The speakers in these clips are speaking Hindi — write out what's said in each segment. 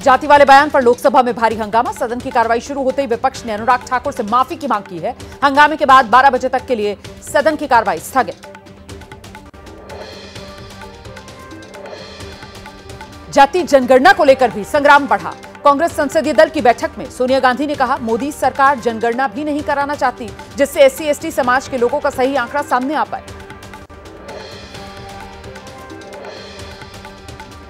जाति वाले बयान पर लोकसभा में भारी हंगामा। सदन की कार्रवाई शुरू होते ही विपक्ष ने अनुराग ठाकुर से माफी की मांग की है। हंगामे के बाद 12 बजे तक के लिए सदन की कार्रवाई स्थगित। जाति जनगणना को लेकर भी संग्राम बढ़ा। कांग्रेस संसदीय दल की बैठक में सोनिया गांधी ने कहा, मोदी सरकार जनगणना भी नहीं कराना चाहती, जिससे एससी एसटी समाज के लोगों का सही आंकड़ा सामने आ पाए।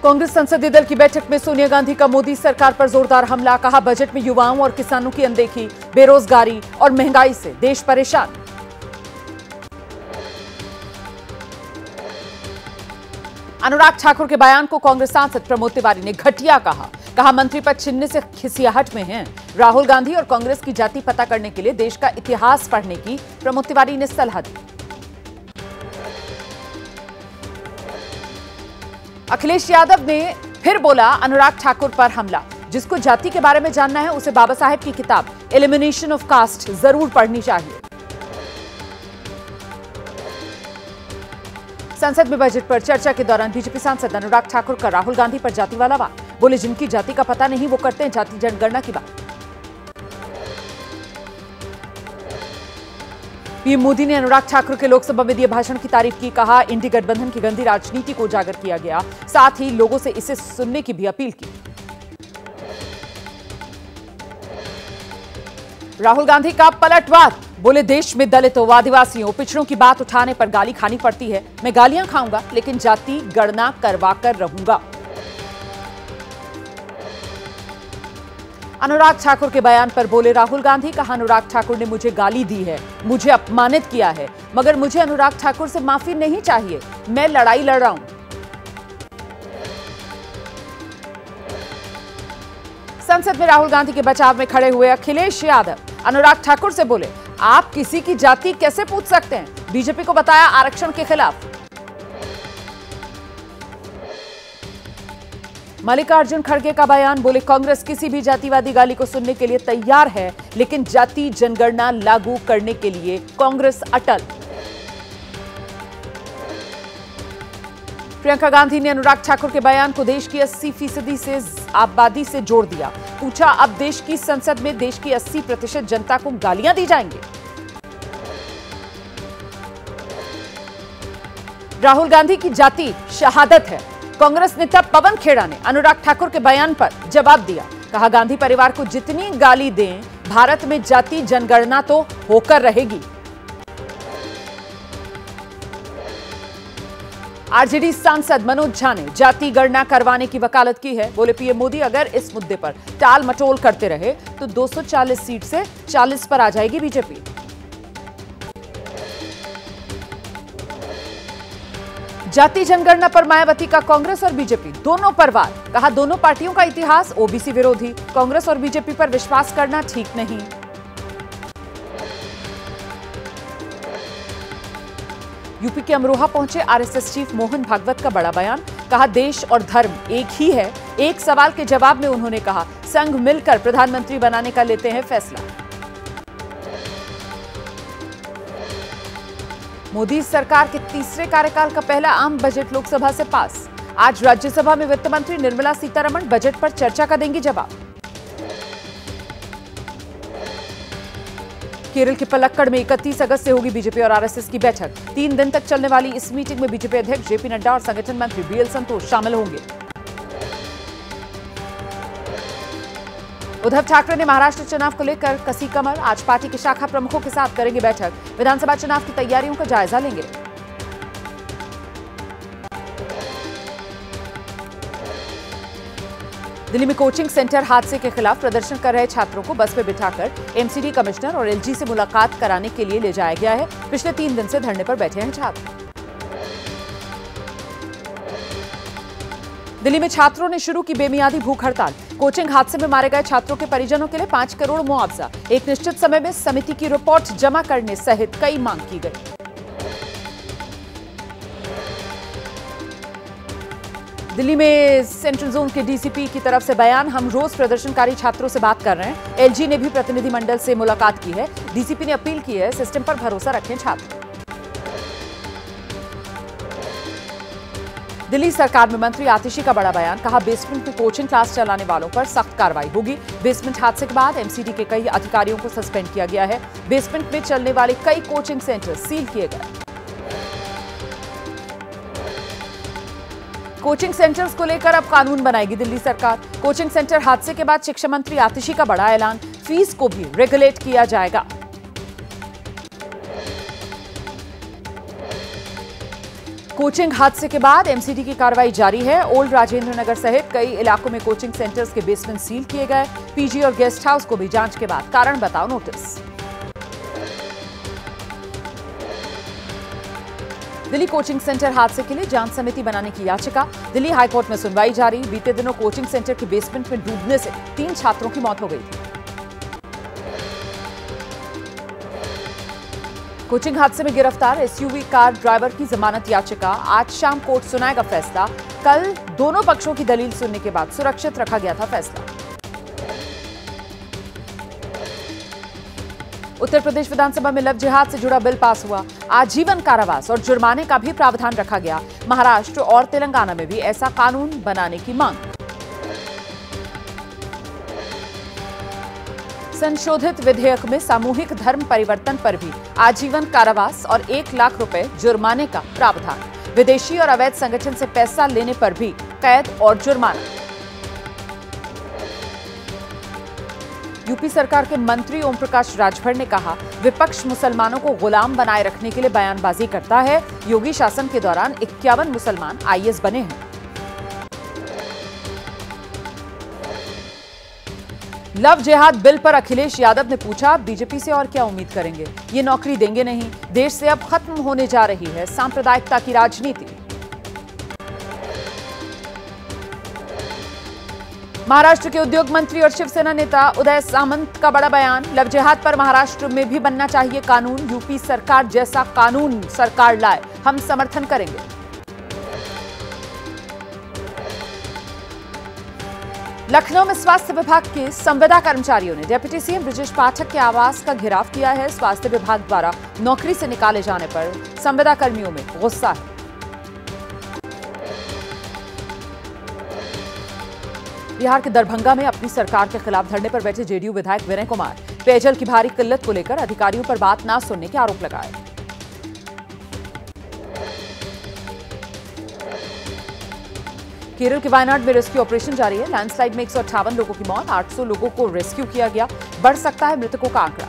कांग्रेस संसदीय दल की बैठक में सोनिया गांधी का मोदी सरकार पर जोरदार हमला। कहा, बजट में युवाओं और किसानों की अनदेखी, बेरोजगारी और महंगाई से देश परेशान। अनुराग ठाकुर के बयान को कांग्रेस सांसद प्रमोद तिवारी ने घटिया कहा, मंत्री पद छीनने से खिसियाहट में हैं। राहुल गांधी और कांग्रेस की जाति पता करने के लिए देश का इतिहास पढ़ने की प्रमोद तिवारी ने सलाह दी। अखिलेश यादव ने फिर बोला, अनुराग ठाकुर पर हमला। जिसको जाति के बारे में जानना है उसे बाबा साहेब की किताब एलिमिनेशन ऑफ कास्ट जरूर पढ़नी चाहिए। संसद में बजट पर चर्चा के दौरान बीजेपी सांसद अनुराग ठाकुर का राहुल गांधी पर जाति वाला वार। बोले, जिनकी जाति का पता नहीं वो करते हैं जाति जनगणना की बात। पीएम मोदी ने अनुराग ठाकुर के लोकसभा में दिए भाषण की तारीफ की। कहा, इंडी गठबंधन की गंदी राजनीति को उजागर किया गया, साथ ही लोगों से इसे सुनने की भी अपील की। राहुल गांधी का पलटवार। बोले, देश में दलितों, आदिवासियों, पिछड़ों की बात उठाने पर गाली खानी पड़ती है। मैं गालियां खाऊंगा लेकिन जाति गणना करवाकर रहूंगा। अनुराग ठाकुर के बयान पर बोले राहुल गांधी। कहा, अनुराग ठाकुर ने मुझे गाली दी है, मुझे अपमानित किया है, मगर मुझे अनुराग ठाकुर से माफी नहीं चाहिए। मैं लड़ाई लड़ रहा हूं। संसद में राहुल गांधी के बचाव में खड़े हुए अखिलेश यादव अनुराग ठाकुर से बोले, आप किसी की जाति कैसे पूछ सकते हैं? बीजेपी को बताया आरक्षण के खिलाफ। मल्लिकार्जुन खड़गे का बयान। बोले, कांग्रेस किसी भी जातिवादी गाली को सुनने के लिए तैयार है, लेकिन जाति जनगणना लागू करने के लिए कांग्रेस अटल। प्रियंका गांधी ने अनुराग ठाकुर के बयान को देश की 80% से आबादी से जोड़ दिया। पूछा, अब देश की संसद में देश की 80% जनता को गालियां दी जाएंगी? राहुल गांधी की जाति शहादत है। कांग्रेस नेता पवन खेड़ा ने अनुराग ठाकुर के बयान पर जवाब दिया। कहा, गांधी परिवार को जितनी गाली दें, भारत में जाति जनगणना तो होकर रहेगी। आरजेडी सांसद मनोज झा ने जाति गणना करवाने की वकालत की है। बोले, पीएम मोदी अगर इस मुद्दे पर टाल मटोल करते रहे तो 240 सीट से 40 पर आ जाएगी बीजेपी। जाति जनगणना पर मायावती का कांग्रेस और बीजेपी दोनों पर वार। कहा, दोनों पार्टियों का इतिहास ओबीसी विरोधी, कांग्रेस और बीजेपी पर विश्वास करना ठीक नहीं। यूपी के अमरोहा पहुंचे आरएसएस चीफ मोहन भागवत का बड़ा बयान। कहा, देश और धर्म एक ही है। एक सवाल के जवाब में उन्होंने कहा, संघ मिलकर प्रधानमंत्री बनाने का लेते हैं फैसला। मोदी सरकार के तीसरे कार्यकाल का पहला आम बजट लोकसभा से पास। आज राज्यसभा में वित्त मंत्री निर्मला सीतारमण बजट पर चर्चा का देंगी जवाब। केरल के पलक्कड़ में 31 अगस्त से होगी बीजेपी और आरएसएस की बैठक। 3 दिन तक चलने वाली इस मीटिंग में बीजेपी अध्यक्ष जेपी नड्डा और संगठन मंत्री बीएल संतोष शामिल होंगे। उद्धव ठाकरे ने महाराष्ट्र चुनाव को लेकर कसी कमर। आज पार्टी के शाखा प्रमुखों के साथ करेंगे बैठक। विधानसभा चुनाव की तैयारियों का जायजा लेंगे। दिल्ली में कोचिंग सेंटर हादसे के खिलाफ प्रदर्शन कर रहे छात्रों को बस में बिठाकर एमसीडी कमिश्नर और एलजी से मुलाकात कराने के लिए ले जाया गया है। पिछले 3 दिन से धरने पर बैठे हैं छात्र। दिल्ली में छात्रों ने शुरू की बेमियादी भूख हड़ताल। कोचिंग हादसे में मारे गए छात्रों के परिजनों के लिए 5 करोड़ मुआवजा, एक निश्चित समय में समिति की रिपोर्ट जमा करने सहित कई मांग की गई। दिल्ली में सेंट्रल जोन के डीसीपी की तरफ से बयान। हम रोज प्रदर्शनकारी छात्रों से बात कर रहे हैं। एलजी ने भी प्रतिनिधिमंडल से मुलाकात की है। डीसीपी ने अपील की है, सिस्टम पर भरोसा रखें छात्र। दिल्ली सरकार में मंत्री आतिशी का बड़ा बयान, कहा बेसमेंट में कोचिंग क्लास चलाने वालों पर सख्त कार्रवाई होगी। बेसमेंट हादसे के बाद एमसीडी के कई अधिकारियों को सस्पेंड किया गया है। बेसमेंट में चलने वाले कई कोचिंग सेंटर सील किए गए। कोचिंग सेंटर्स को लेकर अब कानून बनाएगी दिल्ली सरकार। कोचिंग सेंटर हादसे के बाद शिक्षा मंत्री आतिशी का बड़ा ऐलान, फीस को भी रेगुलेट किया जाएगा। कोचिंग हादसे के बाद एमसीडी की कार्रवाई जारी है। ओल्ड राजेंद्र नगर सहित कई इलाकों में कोचिंग सेंटर्स के बेसमेंट सील किए गए। पीजी और गेस्ट हाउस को भी जांच के बाद कारण बताओ नोटिस। दिल्ली कोचिंग सेंटर हादसे के लिए जांच समिति बनाने की याचिका, दिल्ली हाईकोर्ट में सुनवाई जारी। बीते दिनों कोचिंग सेंटर के बेसमेंट में डूबने से 3 छात्रों की मौत हो गई थी। कोचिंग हादसे में गिरफ्तार एसयूवी कार ड्राइवर की जमानत याचिका, आज शाम कोर्ट सुनाएगा फैसला। कल दोनों पक्षों की दलील सुनने के बाद सुरक्षित रखा गया था फैसला। उत्तर प्रदेश विधानसभा में लव जिहाद से जुड़ा बिल पास हुआ। आजीवन कारावास और जुर्माने का भी प्रावधान रखा गया। महाराष्ट्र और तेलंगाना में भी ऐसा कानून बनाने की मांग। संशोधित विधेयक में सामूहिक धर्म परिवर्तन पर भी आजीवन कारावास और 1 लाख रुपए जुर्माने का प्रावधान। विदेशी और अवैध संगठन से पैसा लेने पर भी कैद और जुर्माना। यूपी सरकार के मंत्री ओम प्रकाश राजभर ने कहा, विपक्ष मुसलमानों को गुलाम बनाए रखने के लिए बयानबाजी करता है। योगी शासन के दौरान 51 मुसलमान आईएएस बने हैं। लव जिहाद बिल पर अखिलेश यादव ने पूछा, बीजेपी से और क्या उम्मीद करेंगे, ये नौकरी देंगे नहीं। देश से अब खत्म होने जा रही है सांप्रदायिकता की राजनीति। महाराष्ट्र के उद्योग मंत्री और शिवसेना नेता उदय सामंत का बड़ा बयान, लव जिहाद पर महाराष्ट्र में भी बनना चाहिए कानून। यूपी सरकार जैसा कानून सरकार लाए, हम समर्थन करेंगे। लखनऊ में स्वास्थ्य विभाग के संविदा कर्मचारियों ने डिप्टी सीएम ब्रजेश पाठक के आवास का घेराव किया है। स्वास्थ्य विभाग द्वारा नौकरी से निकाले जाने पर संविदा कर्मियों में गुस्सा है। बिहार के दरभंगा में अपनी सरकार के खिलाफ धरने पर बैठे जेडीयू विधायक विनय कुमार, पेयजल की भारी किल्लत को लेकर अधिकारियों पर बात ना सुनने के आरोप लगाए। केरल के वायनाड में रेस्क्यू ऑपरेशन जारी है। लैंडस्लाइड में 158 लोगों की मौत, 800 लोगों को रेस्क्यू किया गया। बढ़ सकता है मृतकों का आंकड़ा।